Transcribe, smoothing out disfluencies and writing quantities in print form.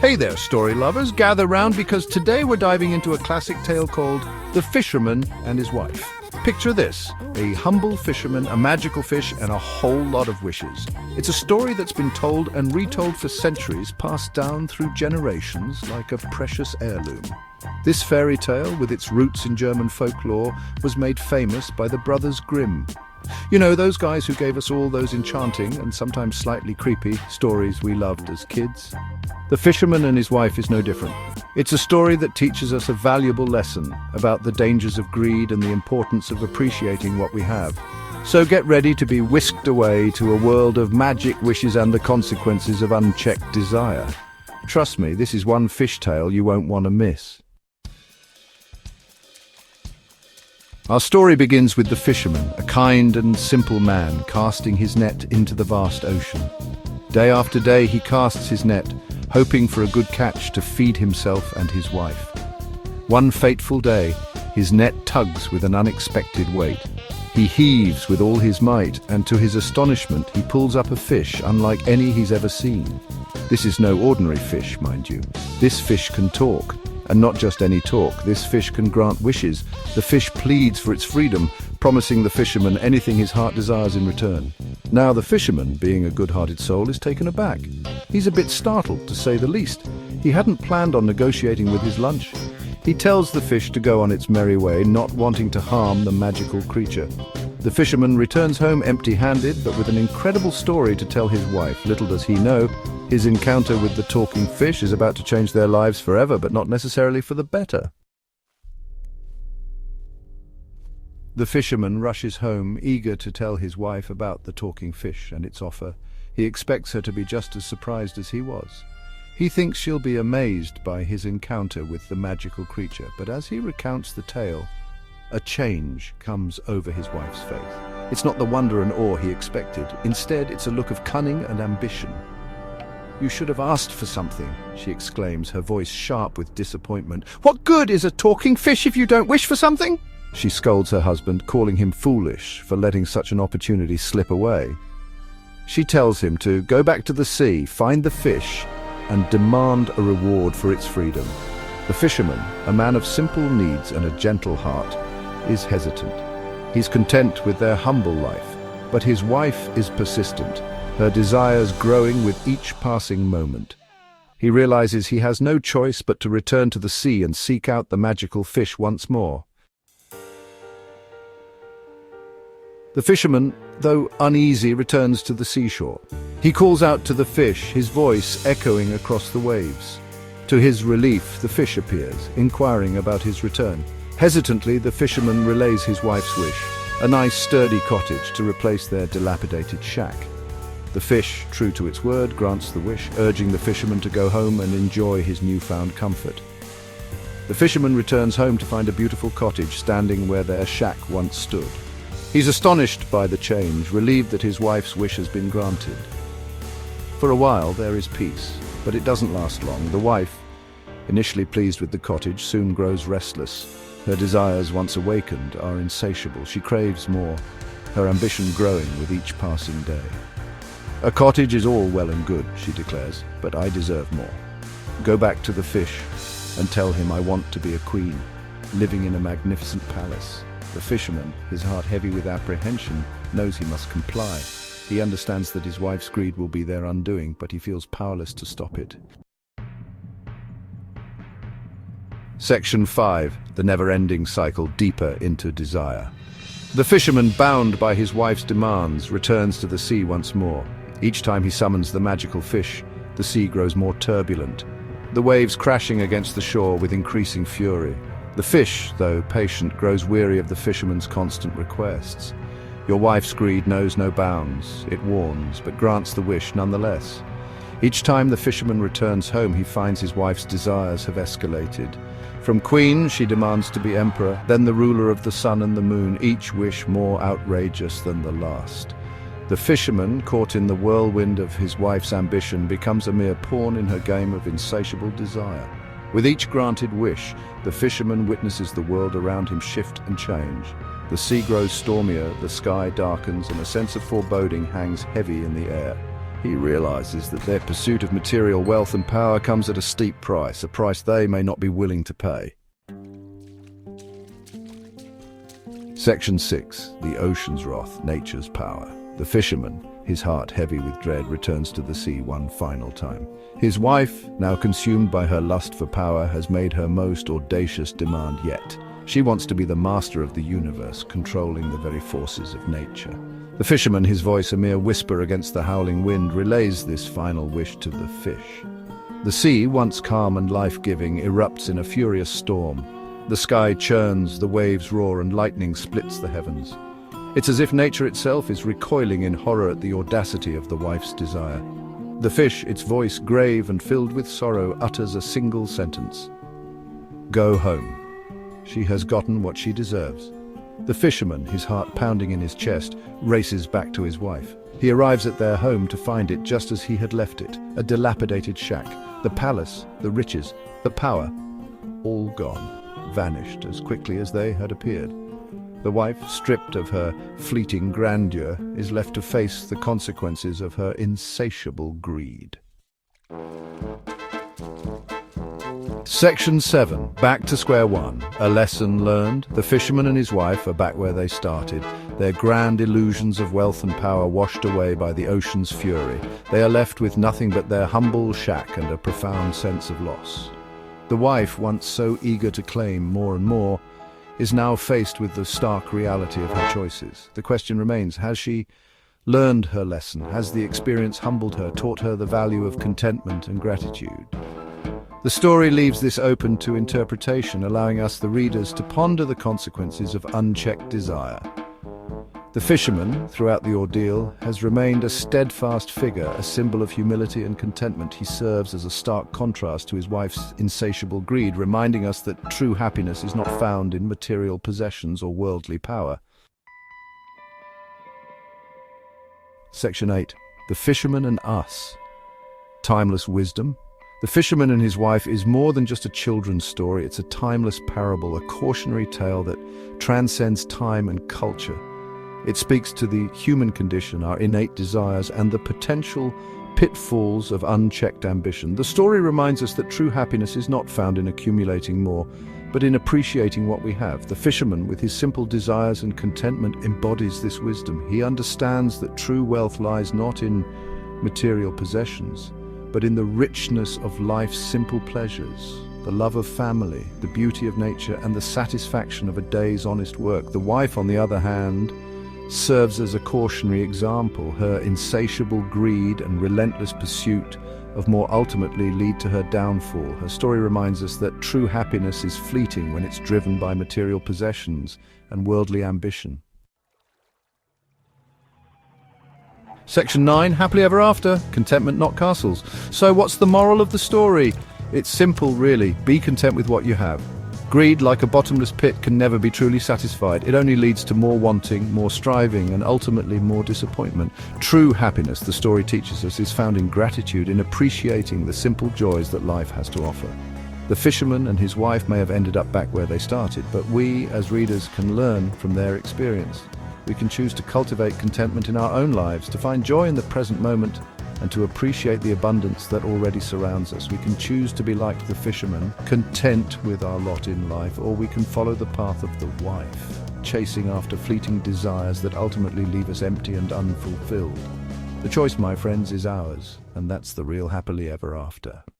Hey there, story lovers. Gather round because today we're diving into a classic tale called The Fisherman and His Wife. Picture this, a humble fisherman, a magical fish, and a whole lot of wishes. It's a story that's been told and retold for centuries, passed down through generations like a precious heirloom. This fairy tale, with its roots in German folklore, was made famous by the brothers Grimm. You know, those guys who gave us all those enchanting and sometimes slightly creepy stories we loved as kids. The Fisherman and His Wife is no different. It's a story that teaches us a valuable lesson about the dangers of greed and the importance of appreciating what we have. So get ready to be whisked away to a world of magic, wishes, and the consequences of unchecked desire. Trust me, this is one fish tale you won't want to miss. Our story begins with the fisherman, a kind and simple man casting his net into the vast ocean. Day after day he casts his net, hoping for a good catch to feed himself and his wife. One fateful day, his net tugs with an unexpected weight. He heaves with all his might, and to his astonishment, he pulls up a fish unlike any he's ever seen. This is no ordinary fish, mind you. This fish can talk. And not just any talk, this fish can grant wishes. The fish pleads for its freedom, promising the fisherman anything his heart desires in return. Now the fisherman, being a good-hearted soul, is taken aback. He's a bit startled, to say the least. He hadn't planned on negotiating with his lunch. He tells the fish to go on its merry way, not wanting to harm the magical creature. The fisherman returns home empty-handed, but with an incredible story to tell his wife. Little does he know, his encounter with the talking fish is about to change their lives forever, but not necessarily for the better. The fisherman rushes home, eager to tell his wife about the talking fish and its offer. He expects her to be just as surprised as he was. He thinks she'll be amazed by his encounter with the magical creature, but as he recounts the tale, a change comes over his wife's face. It's not the wonder and awe he expected. Instead, it's a look of cunning and ambition. "You should have asked for something," she exclaims, her voice sharp with disappointment. "What good is a talking fish if you don't wish for something?" She scolds her husband, calling him foolish for letting such an opportunity slip away. She tells him to go back to the sea, find the fish, and demand a reward for its freedom. The fisherman, a man of simple needs and a gentle heart, is hesitant. He's content with their humble life, but his wife is persistent, her desires growing with each passing moment. He realizes he has no choice but to return to the sea and seek out the magical fish once more. The fisherman, though uneasy, returns to the seashore. He calls out to the fish, his voice echoing across the waves. To his relief, the fish appears, inquiring about his return. Hesitantly, the fisherman relays his wife's wish, a nice sturdy cottage to replace their dilapidated shack. The fish, true to its word, grants the wish, urging the fisherman to go home and enjoy his newfound comfort. The fisherman returns home to find a beautiful cottage standing where their shack once stood. He's astonished by the change, relieved that his wife's wish has been granted. For a while, there is peace, but it doesn't last long. The wife, initially pleased with the cottage, soon grows restless. Her desires, once awakened, are insatiable. She craves more, her ambition growing with each passing day. "A cottage is all well and good," she declares, "but I deserve more. Go back to the fish and tell him I want to be a queen, living in a magnificent palace." The fisherman, his heart heavy with apprehension, knows he must comply. He understands that his wife's greed will be their undoing, but he feels powerless to stop it. Section 5. The never-ending cycle deeper into desire. The fisherman, bound by his wife's demands, returns to the sea once more. Each time he summons the magical fish, the sea grows more turbulent, the waves crashing against the shore with increasing fury. The fish, though patient, grows weary of the fisherman's constant requests. Your wife's greed knows no bounds. It warns, but grants the wish nonetheless. Each time the fisherman returns home, he finds his wife's desires have escalated. From queen, she demands to be emperor, then the ruler of the sun and the moon, each wish more outrageous than the last. The fisherman, caught in the whirlwind of his wife's ambition, becomes a mere pawn in her game of insatiable desire. With each granted wish, the fisherman witnesses the world around him shift and change. The sea grows stormier, the sky darkens, and a sense of foreboding hangs heavy in the air. He realizes that their pursuit of material wealth and power comes at a steep price, a price they may not be willing to pay. Section 6. The ocean's wrath, nature's power. The fisherman, his heart heavy with dread, returns to the sea one final time. His wife, now consumed by her lust for power, has made her most audacious demand yet. She wants to be the master of the universe, controlling the very forces of nature. The fisherman, his voice a mere whisper against the howling wind, relays this final wish to the fish. The sea, once calm and life-giving, erupts in a furious storm. The sky churns, the waves roar, and lightning splits the heavens. It's as if nature itself is recoiling in horror at the audacity of the wife's desire. The fish, its voice grave and filled with sorrow, utters a single sentence: "Go home. She has gotten what she deserves." The fisherman, his heart pounding in his chest, races back to his wife. He arrives at their home to find it just as he had left it, a dilapidated shack. The palace, the riches, the power, all gone, vanished as quickly as they had appeared. The wife, stripped of her fleeting grandeur, is left to face the consequences of her insatiable greed. Section 7. Back to square one. A lesson learned. The fisherman and his wife are back where they started, their grand illusions of wealth and power washed away by the ocean's fury. They are left with nothing but their humble shack and a profound sense of loss. The wife, once so eager to claim more and more, is now faced with the stark reality of her choices. The question remains, has she learned her lesson? Has the experience humbled her, taught her the value of contentment and gratitude? The story leaves this open to interpretation, allowing us, the readers, to ponder the consequences of unchecked desire. The fisherman, throughout the ordeal, has remained a steadfast figure, a symbol of humility and contentment. He serves as a stark contrast to his wife's insatiable greed, reminding us that true happiness is not found in material possessions or worldly power. Section 8. The Fisherman and Us. Timeless wisdom. The Fisherman and His Wife is more than just a children's story. It's a timeless parable, a cautionary tale that transcends time and culture. It speaks to the human condition, our innate desires, and the potential pitfalls of unchecked ambition. The story reminds us that true happiness is not found in accumulating more, but in appreciating what we have. The fisherman, with his simple desires and contentment, embodies this wisdom. He understands that true wealth lies not in material possessions, but in the richness of life's simple pleasures, the love of family, the beauty of nature, and the satisfaction of a day's honest work. The wife, on the other hand, serves as a cautionary example. Her insatiable greed and relentless pursuit of more ultimately lead to her downfall. Her story reminds us that true happiness is fleeting when it's driven by material possessions and worldly ambition. Section 9. Happily ever after. Contentment, not castles. So what's the moral of the story? It's simple, really. Be content with what you have. Greed, like a bottomless pit, can never be truly satisfied. It only leads to more wanting, more striving, and ultimately more disappointment. True happiness, the story teaches us, is found in gratitude, in appreciating the simple joys that life has to offer. The fisherman and his wife may have ended up back where they started, but we, as readers, can learn from their experience. We can choose to cultivate contentment in our own lives, to find joy in the present moment, and to appreciate the abundance that already surrounds us. We can choose to be like the fisherman, content with our lot in life, or we can follow the path of the wife, chasing after fleeting desires that ultimately leave us empty and unfulfilled. The choice, my friends, is ours, and that's the real happily ever after.